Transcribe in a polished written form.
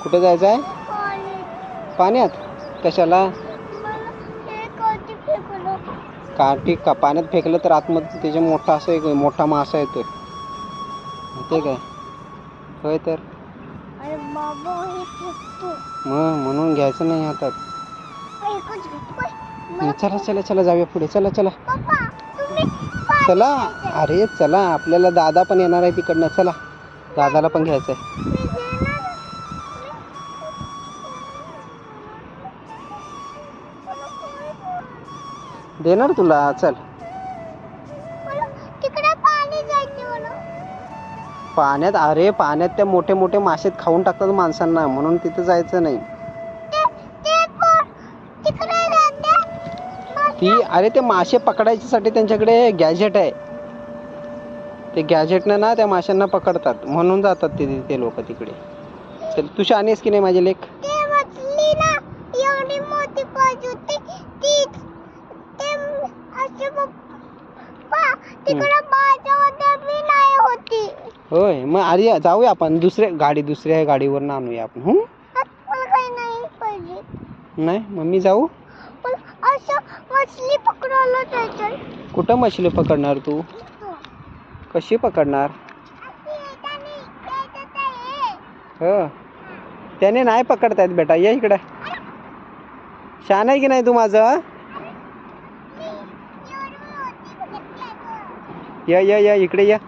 कुठे जायचं आहे? पाण्यात? कशाला? काठी का पाण्यात फेकलं तर आतमध्ये त्याच्या मोठा असं एक मोठा मासा येतोय ते काय होय तर म्हणून घ्यायचं नाही हातात. चला चला चला जाऊया पुढे. चला चला चला. अरे चला आपल्याला दादा पण येणार आहे तिकडनं. चला दादाला पण घ्यायचं आहे. देणार तुला. चल पाण्यात. अरे पाण्यात त्या मोठे मोठे मासे खाऊन टाकतात माणसांना म्हणून तिथे जायचं नाही. ती अरे ते मासे पकडायच्यासाठी त्यांच्याकडे गॅजेट आहे. ते गॅजेटनं ना त्या माशांना पकडतात म्हणून जातात ते लोक तिकडे. चल तू शहाणी आहेस की नाही माझे लेक? होय मग अरे जाऊया आपण दुसऱ्या गाडीवर आणूया आपण. नाही मग मी जाऊ. मछली पकडायला जायचं. कुठं मछली पकडणार तू? कशी पकडणार? हो त्याने नाही पकडतायत बेटा. ये इकडे. शहाणा आहे की नाही तू माझं? या या या इकडे या.